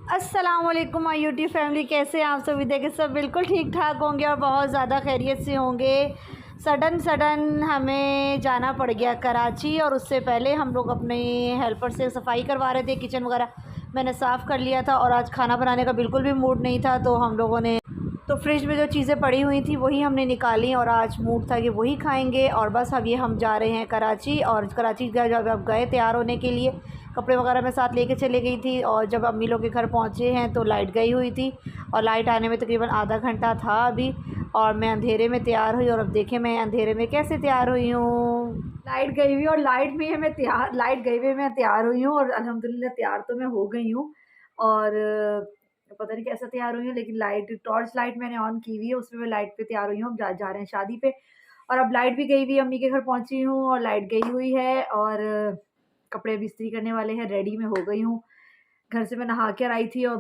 अस्सलामुअलैकुम my YouTube family, कैसे हैं आप सभी। देखें सब बिल्कुल ठीक ठाक होंगे और बहुत ज़्यादा खैरियत से होंगे। सडन हमें जाना पड़ गया कराची, और उससे पहले हम लोग अपने हेल्पर से सफाई करवा रहे थे। किचन वगैरह मैंने साफ़ कर लिया था और आज खाना बनाने का बिल्कुल भी मूड नहीं था, तो हम लोगों ने फ्रिज में जो चीज़ें पड़ी हुई थी वही हमने निकाली और आज मूड था कि वही खाएंगे। और बस अब ये हम जा रहे हैं कराची, और कराची जब अब गए तैयार होने के लिए, कपड़े वगैरह मैं साथ लेके चले गई थी। और जब अम्मी लोग के घर पहुँचे हैं तो लाइट गई हुई थी, और लाइट आने में तकरीबन आधा घंटा था अभी, और मैं अंधेरे में तैयार हुई। और अब देखें मैं अंधेरे में कैसे तैयार हुई हूँ। लाइट गई हुई और लाइट गई हुई मैं तैयार हुई हूँ, और अल्हम्दुलिल्लाह तैयार तो मैं हो गई हूँ। और पता नहीं कैसा तैयार हुई हूँ, लेकिन टॉर्च लाइट मैंने ऑन की हुई है, उसमें मैं लाइट पे तैयार हुई हूँ। जा रहे हैं शादी पे, और अब लाइट भी गई हुई, अम्मी के घर पहुँची हूँ और लाइट गई हुई है, और कपड़े भी इस्त्री करने वाले हैं, रेडी में हो गई हूँ। घर से मैं नहा कर आई थी, और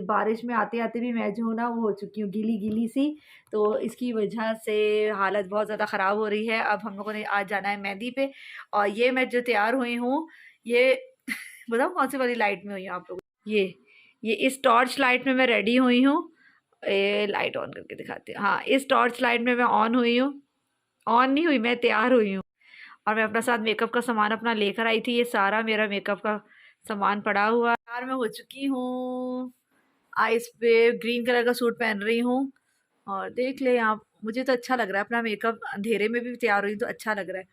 बारिश में आते-आते भी मैं जो हूँ ना वो हो चुकी हूँ गीली-गीली सी, तो इसकी वजह से हालत बहुत ज़्यादा ख़राब हो रही है। अब हम लोगों ने आज जाना है मेहंदी पे, और ये मैं जो तैयार हुई हूँ ये बताऊँ कौन सी वाली लाइट में हुई हूँ आप लोग। ये इस टॉर्च लाइट में मैं रेडी हुई हूँ। ये लाइट ऑन करके दिखाती हूँ। हाँ, इस टॉर्च लाइट में मैं ऑन हुई हूँ, ऑन नहीं हुई, मैं तैयार हुई हूँ। और मैं अपना साथ मेकअप का सामान अपना लेकर आई थी। ये सारा मेरा मेकअप का सामान पड़ा हुआ। तैयार मैं हो चुकी हूँ, आइस पे ग्रीन कलर का सूट पहन रही हूँ, और देख ले आप, मुझे तो अच्छा लग रहा है अपना मेकअप, अंधेरे में भी तैयार हुई तो अच्छा लग रहा है।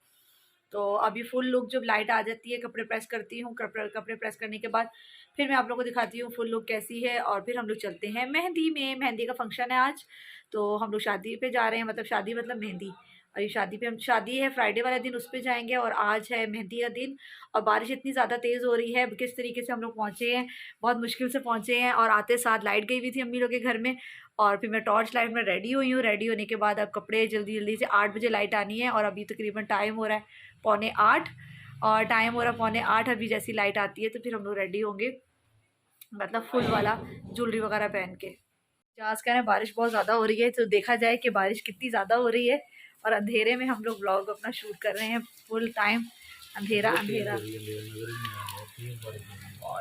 तो अभी फुल लुक जब लाइट आ जाती है, कपड़े प्रेस करती हूँ, कपड़े प्रेस करने के बाद फिर मैं आप लोगों को दिखाती हूँ फुल लुक कैसी है। और फिर हम लोग चलते हैं मेहंदी में। मेहंदी का फंक्शन है आज, तो हम लोग शादी पे जा रहे हैं, मतलब शादी मतलब मेहंदी। और ये शादी है फ्राइडे वाले दिन, उस पर जाएंगे, और आज है मेहंदी का दिन। और बारिश इतनी ज़्यादा तेज़ हो रही है, किस तरीके से हम लोग पहुँचे हैं, बहुत मुश्किल से पहुँचे हैं। और आते साथ लाइट गई हुई थी अम्मी लोग के घर में, और फिर मैं टॉर्च लाइट में रेडी हुई हूँ। रेडी होने के बाद अब कपड़े जल्दी से 8 बजे लाइट आनी है, और अभी तकरीबन टाइम हो रहा है 7:45, और टाइम हो रहा है 7:45। अभी जैसी लाइट आती है तो फिर हम लोग रेडी होंगे, मतलब फुल वाला ज्वेलरी वगैरह पहन के। जहाज़ कह रहे हैं बारिश बहुत ज़्यादा हो रही है, तो देखा जाए कि बारिश कितनी ज़्यादा हो रही है। और अंधेरे में हम लोग व्लॉग अपना शूट कर रहे हैं, फुल टाइम अंधेरा। बहुत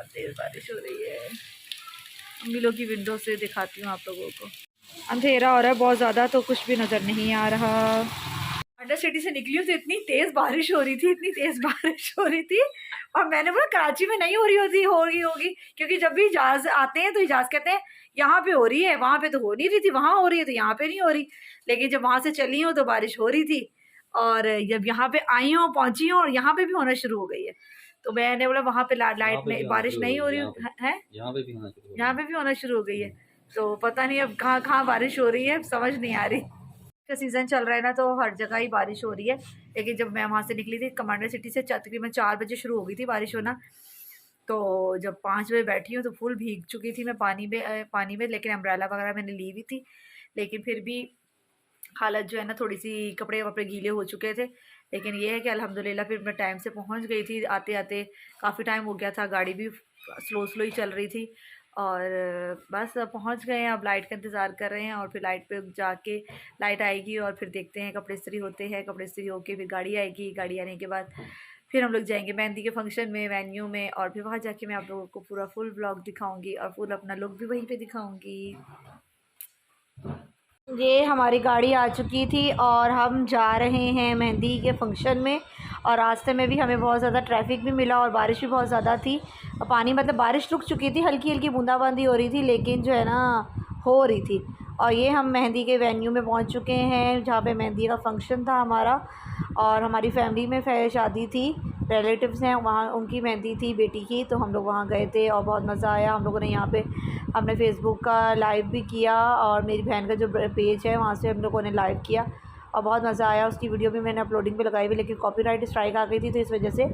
तेज़ बारिश हो रही है। अम्मी लोग की विंडो से दिखाती हूँ आप लोगों को। अंधेरा हो रहा है बहुत ज़्यादा, तो कुछ भी नज़र नहीं आ रहा। अंडर सिटी से निकली हूँ तो इतनी तेज़ बारिश हो रही थी, और मैंने बोला कराची में नहीं हो रही होगी, क्योंकि जब भी जहाज़ आते हैं तो जहाज़ कहते हैं यहाँ पे हो रही है, वहाँ पे तो हो नहीं रही थी, वहाँ हो रही है तो यहाँ पे नहीं हो रही। लेकिन जब वहाँ से चली हूँ तो बारिश हो रही थी, और जब यहाँ पे आई हूँ, पहुँची हूँ, और यहाँ पे भी होना शुरू हो गई है। तो मैंने बोला वहाँ पे लाइट में बारिश नहीं हो रही है, यहाँ पे भी होना शुरू हो गई है। तो पता नहीं अब कहाँ बारिश हो रही है, समझ नहीं आ रही। का सीज़न चल रहा है ना, तो हर जगह ही बारिश हो रही है। लेकिन जब मैं वहाँ से निकली थी कमांडर सिटी से, तकरीबन 4 बजे शुरू हो गई थी बारिश होना। तो जब 5 बजे बैठी हूँ तो फुल भीग चुकी थी मैं पानी में, लेकिन अम्ब्रेला वगैरह मैंने ली हुई थी। लेकिन फिर भी हालत जो है ना, थोड़ी सी कपड़े वपड़े गीले हो चुके थे। लेकिन ये है कि अल्हम्दुलिल्लाह फिर मैं टाइम से पहुँच गई थी। आते आते काफ़ी टाइम हो गया था, गाड़ी भी स्लो ही चल रही थी, और बस पहुंच गए हैं। अब लाइट का इंतज़ार कर रहे हैं, और फिर लाइट पे जाके लाइट आएगी, और फिर देखते हैं कपड़े इस्त्री होते हैं। कपड़े इस्त्री होके फिर गाड़ी आएगी, गाड़ी आने के बाद फिर हम लोग जाएंगे मेहंदी के फंक्शन में, वेन्यू में, और फिर वहाँ जाके मैं आप लोगों को पूरा फुल व्लॉग दिखाऊंगी, और फुल अपना लुक भी वहीं पे दिखाऊंगी। ये हमारी गाड़ी आ चुकी थी, और हम जा रहे हैं मेहंदी के फंक्शन में। और रास्ते में भी हमें बहुत ज़्यादा ट्रैफिक भी मिला, और बारिश भी बहुत ज़्यादा थी। पानी मतलब बारिश रुक चुकी थी, हल्की हल्की बूंदाबांदी हो रही थी, लेकिन जो है ना हो रही थी। और ये हम मेहंदी के वेन्यू में पहुंच चुके हैं, जहाँ पे मेहंदी का फंक्शन था हमारा। और हमारी फैमिली में शादी थी, रिलेटिव्स हैं वहाँ, उनकी मेहंदी थी बेटी की, तो हम लोग वहाँ गए थे और बहुत मज़ा आया। हम लोगों ने यहाँ पे हमने फेसबुक का लाइव भी किया, और मेरी बहन का जो पेज है वहाँ से हम लोगों ने लाइव किया, और बहुत मज़ा आया। उसकी वीडियो भी मैंने अपलोडिंग पे लगाई हुई, लेकिन कॉपीराइट स्ट्राइक आ गई थी, तो इस वजह से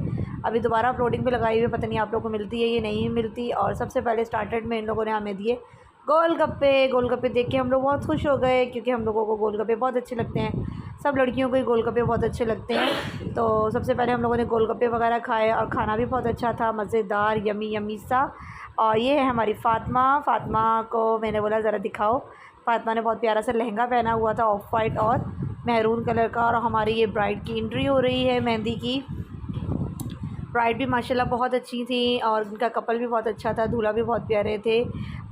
अभी दोबारा अपलोडिंग पे लगाई हुई। पता नहीं आप लोगों को मिलती है ये नहीं मिलती। और सबसे पहले स्टार्टेड में इन लोगों ने हमें दिए गोलगप्पे देख के हम लोग बहुत खुश हो गए, क्योंकि हम लोगों को गोलगप्पे बहुत अच्छे लगते हैं, सब लड़कियों को ही गोलगप्पे बहुत अच्छे लगते हैं। तो सबसे पहले हम लोगों ने गोलगप्पे वगैरह खाए, और खाना भी बहुत अच्छा था, मज़ेदार यमी सा। और ये है हमारी फ़ातिमा को मैंने बोला ज़रा दिखाओ। फ़ातिमा ने बहुत प्यारा सा लहंगा पहना हुआ था, ऑफ वाइट और मेहरून कलर का। और हमारी ये ब्राइड की एंट्री हो रही है मेहंदी की। ब्राइड भी माशाल्लाह बहुत अच्छी थी और उनका कपल भी बहुत अच्छा था, दूल्हा भी बहुत प्यारे थे।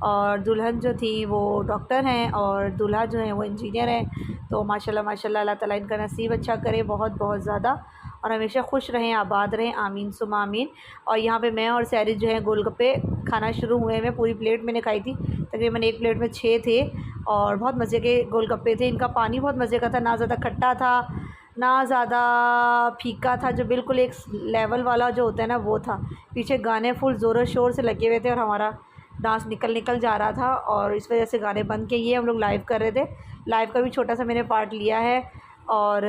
और दुल्हन जो थी वो डॉक्टर हैं और दूल्हा जो है वो इंजीनियर हैं। तो माशाल्लाह माशाल्लाह अल्लाह ताला इनका नसीब अच्छा करे बहुत बहुत ज़्यादा, और हमेशा खुश रहें, आबाद रहें, आमीन सुमा आमीन। और यहाँ पे मैं और सैरिज जो है गोलगप्पे खाना शुरू हुए हैं। पूरी प्लेट मैंने खाई थी, तकरीबन एक प्लेट में 6 थे और बहुत मज़े के गोलगप्पे थे। इनका पानी बहुत मज़े का था, ना ज़्यादा खट्टा था ना ज़्यादा फीका था, जो बिल्कुल एक लेवल वाला जो होता है ना वो था। पीछे गाने फुल ज़ोरों शोर से लगे हुए थे और हमारा डांस निकल जा रहा था और इस वजह से गाने बंद किए। ये हम लोग लाइव कर रहे थे, लाइव का भी छोटा सा मैंने पार्ट लिया है। और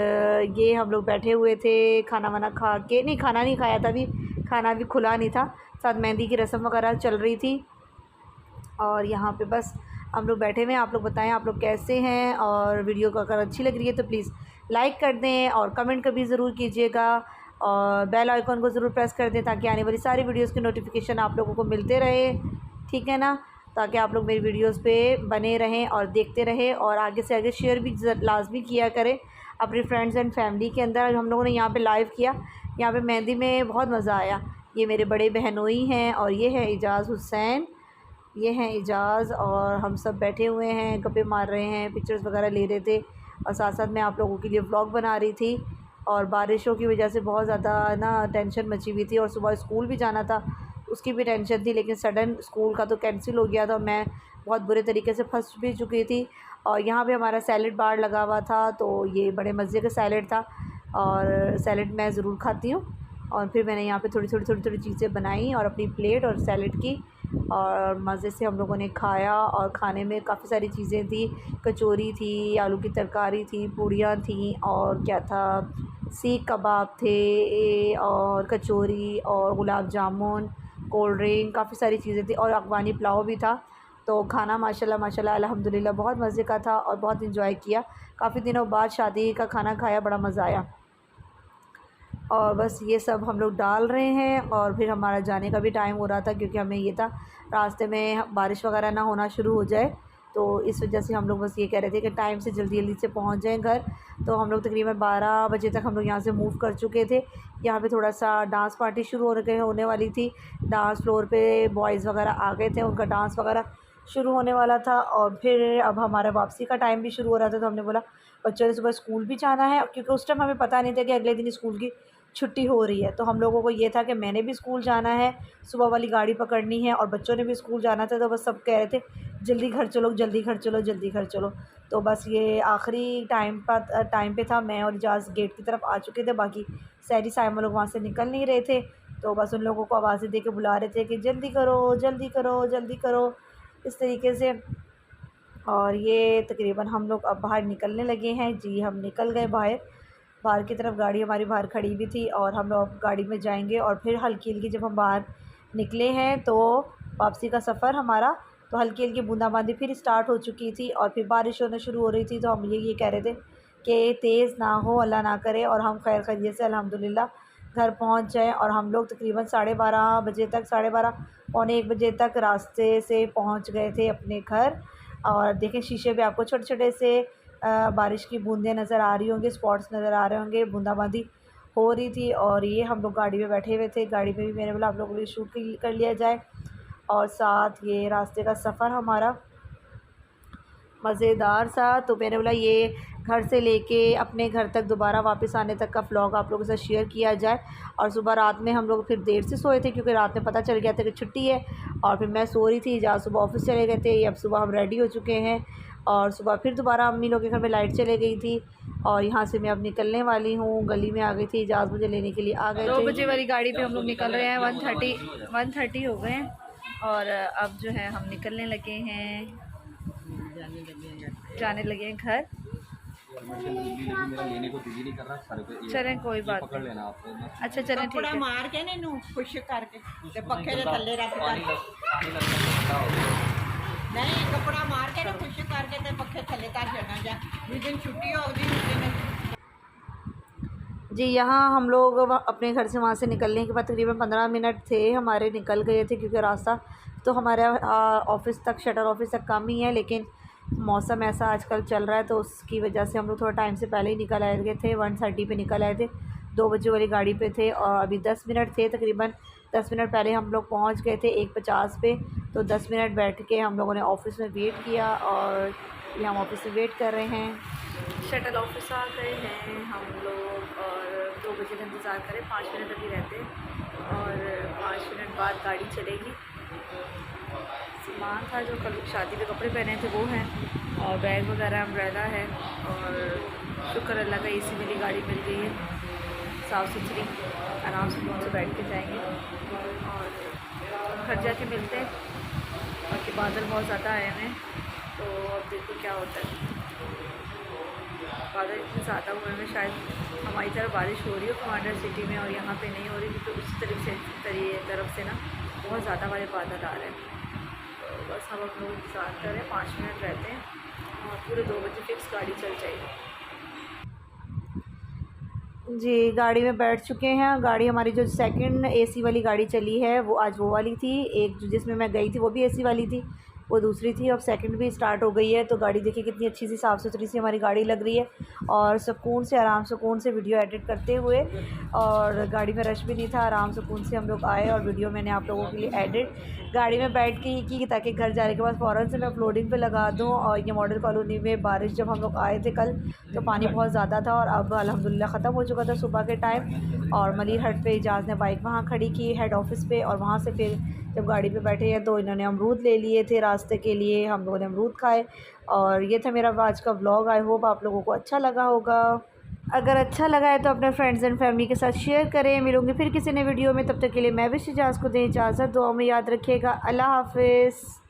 ये हम लोग बैठे हुए थे खाना वाना खा के, नहीं खाना नहीं खाया था अभी, खाना भी खुला नहीं था, साथ मेहंदी की रस्म वगैरह चल रही थी। और यहाँ पे बस हम लोग बैठे हुए हैं। आप लोग बताएं आप लोग कैसे हैं, और वीडियो को अगर अच्छी लग रही है तो प्लीज़ लाइक कर दें और कमेंट कभी ज़रूर कीजिएगा और बेल आइकॉन को ज़रूर प्रेस कर दें ताकि आने वाली सारी वीडियोस की नोटिफिकेशन आप लोगों को मिलते रहे, ठीक है ना, ताकि आप लोग मेरी वीडियोस पे बने रहें और देखते रहें और आगे से आगे शेयर भी लाजमी किया करें अपने फ्रेंड्स एंड फैमिली के अंदर। हम लोगों ने यहाँ पे लाइव किया, यहाँ पे मेहंदी में बहुत मज़ा आया। ये मेरे बड़े बहनोई हैं और ये है एजाज़ हुसैन, ये हैं एजाज़, और हम सब बैठे हुए हैं, गप्पे मार रहे हैं, पिक्चर्स वगैरह ले रहे थे और साथ साथ मैं आप लोगों के लिए व्लॉग बना रही थी। और बारिशों की वजह से बहुत ज़्यादा ना टेंशन मची हुई थी और सुबह स्कूल भी जाना था, उसकी भी टेंशन थी, लेकिन सडन स्कूल का तो कैंसिल हो गया था। मैं बहुत बुरे तरीके से फंस भी चुकी थी। और यहाँ पे हमारा सैलड बार लगा हुआ था, तो ये बड़े मज़े का सैलड था और सैलड मैं ज़रूर खाती हूँ। और फिर मैंने यहाँ पे थोड़ी थोड़ी चीज़ें बनाई और अपनी प्लेट और सैलड की और मज़े से हम लोगों ने खाया। और खाने में काफ़ी सारी चीज़ें थी, कचौरी थी, आलू की तरकारी थी, पूड़ियाँ थी और क्या था, सीख कबाब थे और कचौरी और गुलाब जामुन, कोल्ड ड्रिंक, काफ़ी सारी चीज़ें थी और अफ़गानी पुलाव भी था। तो खाना माशाल्लाह माशाल्लाह अल्हम्दुलिल्लाह बहुत मज़े का था और बहुत इंजॉय किया। काफ़ी दिनों बाद शादी का खाना खाया, बड़ा मज़ा आया। और बस ये सब हम लोग डाल रहे हैं और फिर हमारा जाने का भी टाइम हो रहा था, क्योंकि हमें ये था रास्ते में बारिश वगैरह ना होना शुरू हो जाए, तो इस वजह से हम लोग बस ये कह रहे थे कि टाइम से जल्दी जल्दी से पहुंच जाएं घर। तो हम लोग तकरीबन 12 बजे तक हम लोग यहाँ से मूव कर चुके थे। यहाँ पे थोड़ा सा डांस पार्टी शुरू होने वाली थी, डांस फ्लोर पे बॉयज़ वगैरह आ गए थे, उनका डांस वगैरह शुरू होने वाला था। और फिर अब हमारा वापसी का टाइम भी शुरू हो रहा था, तो हमने बोला बच्चों ने सुबह स्कूल भी जाना है, क्योंकि उस टाइम हमें पता नहीं था कि अगले दिन स्कूल की छुट्टी हो रही है। तो हम लोगों को ये था कि मैंने भी स्कूल जाना है, सुबह वाली गाड़ी पकड़नी है और बच्चों ने भी स्कूल जाना था, तो बस सब कह रहे थे जल्दी घर चलो, जल्दी घर चलो, जल्दी घर चलो। तो बस ये आखिरी टाइम पे था, मैं और इजाज़ गेट की तरफ आ चुके थे, बाकी सैरी साइमा लोग वहाँ से निकल नहीं रहे थे, तो बस उन लोगों को आवाज़ें दे के बुला रहे थे कि जल्दी करो जल्दी करो जल्दी करो, इस तरीके से। और ये तकरीबन हम लोग अब बाहर निकलने लगे हैं। जी हम निकल गए बाहर की तरफ, गाड़ी हमारी बाहर खड़ी भी थी और हम लोग गाड़ी में जाएंगे। और फिर हल्की हल्की जब हम बाहर निकले हैं तो वापसी का सफ़र हमारा, तो हल्की हल्की बूंदाबांदी फिर स्टार्ट हो चुकी थी और फिर बारिश होना शुरू हो रही थी। तो हम ये कह रहे थे कि तेज़ ना हो, अल्लाह ना करे, और हम खैर खैरियत से अल्हम्दुलिल्लाह घर पहुंच जाएं। और हम लोग तकरीबन 12:30 बजे तक, 12:30 पौने 1 बजे तक रास्ते से पहुंच गए थे अपने घर। और देखें शीशे पे आपको छोटे छोटे से बारिश की बूंदें नज़र आ रही होंगी, स्पॉट्स नज़र आ रहे होंगे, बूंदाबांदी हो रही थी। और ये हम लोग गाड़ी में बैठे हुए थे, गाड़ी में भी मैंने बोला आप लोगों के लिए शूट कर लिया जाए। और साथ ये रास्ते का सफ़र हमारा मज़ेदार सा, तो मैंने बोला ये घर से लेके अपने घर तक दोबारा वापस आने तक का व्लॉग आप लोगों के साथ शेयर किया जाए। और सुबह रात में हम लोग फिर देर से सोए थे, क्योंकि रात में पता चल गया था कि छुट्टी है, और फिर मैं सो रही थी, जहाँ सुबह ऑफिस चले गए थे। अब सुबह हम रेडी हो चुके हैं और सुबह फिर दोबारा अम्मी लोग के घर में लाइट चले गई थी और यहाँ से मैं अब निकलने वाली हूँ। गली में आ गई थी, इजाज़ मुझे लेने के लिए आ गए थे। 2 बजे वाली गाड़ी पे हम लोग निकल रहे हैं, 1:30 हो गए हैं और अब जो है हम निकलने लगे हैं, जाने लगे हैं घर। चलें कोई बात नहीं, अच्छा चलें ठीक है। मार के ना खुश करके पखे के थल्ले रख नहीं, कपड़ा मार के ना खुश करके ते पखे थल्ले तार छड़ना जा, जिस दिन छुट्टी होगी। जी यहाँ हम लोग अपने घर से वहाँ से निकलने के बाद तकरीबन 15 मिनट थे हमारे, निकल गए थे, क्योंकि रास्ता तो हमारे ऑफ़िस तक, शटर ऑफिस तक कम ही है, लेकिन मौसम ऐसा आजकल चल रहा है तो उसकी वजह से हम लोग थोड़ा टाइम से पहले ही निकल आए थे। 1:30 पे निकल आए थे, 2 बजे वाली गाड़ी पे थे और अभी 10 मिनट थे, तकरीबन 10 मिनट पहले हम लोग पहुंच गए थे 1:50 पे। तो 10 मिनट बैठ के हम लोगों ने ऑफ़िस में वेट किया और ये हम ऑफ़िस में वेट कर रहे हैं। शटल ऑफ़िस आ गए हैं हम लोग और 2 बजे का इंतज़ार करें, 5 मिनट अभी रहते हैं और 5 मिनट बाद गाड़ी चलेगी। सामान था जो कल शादी के कपड़े पहने थे वो हैं और बैग वगैरह अम्ब्रेला है और शुक्र अल्लाह का एसी वाली गाड़ी मिल गई है, साफ़ सुथरी, आराम से उनसे बैठ के जाएंगे और घर जाके मिलते हैं। बाकी बादल बहुत ज़्यादा आए हैं तो अब देखो क्या होता है। बादल इतने ज़्यादा हुए हैं, शायद हमारी तरफ बारिश हो रही हो कमांडर सिटी में और यहाँ पे नहीं हो रही, क्योंकि उसी तरफ से ना बहुत ज़्यादा वाले बादल आ रहे हैं। तो बस हम लोग इंतज़ार कर रहे हैं, 5 मिनट रहते हैं और पूरे 2 बजे फिक्स गाड़ी चल जाएगी। जी, गाड़ी में बैठ चुके हैं। गाड़ी हमारी जो सेकंड एसी वाली गाड़ी चली है वो आज वो वाली थी। एक जिसमें मैं गई थी वो भी एसी वाली थी, वो दूसरी थी। अब सेकंड भी स्टार्ट हो गई है तो गाड़ी देखिए कितनी अच्छी सी साफ़ सुथरी सी हमारी गाड़ी लग रही है और सुकून से, आराम सुकून से वीडियो एडिट करते हुए, और गाड़ी में रश भी नहीं था, आराम सुकून से हम लोग आए और वीडियो मैंने आप लोगों के लिए एडिट गाड़ी में बैठ के ही की ताकि घर जाने के बाद फ़ौरन से मैं अपलोडिंग पे लगा दूँ। और ये मॉडल कॉलोनी में बारिश जब हम लोग आए थे कल तो पानी बहुत ज़्यादा था और अब अल्हम्दुलिल्लाह ख़त्म हो चुका था सुबह के टाइम। और मलिर हट पे इजाज़ ने बाइक वहाँ खड़ी की हेड ऑफ़िस पे और वहाँ से फिर जब गाड़ी पे बैठे हैं तो इन्होंने अमरूद ले लिए थे रास्ते के लिए, हम लोगों ने अमरूद खाए। और ये था मेरा आज का व्लॉग। आई होप आप लोगों को अच्छा लगा होगा। अगर अच्छा लगा है तो अपने फ्रेंड्स एंड फैमिली के साथ शेयर करें। मिलूँगी फिर किसी नए वीडियो में, तब तक के लिए मैं भी इजाज़ को दें इजाज़त। दुआ में याद रखिएगा। अल्लाह हाफ़िज़।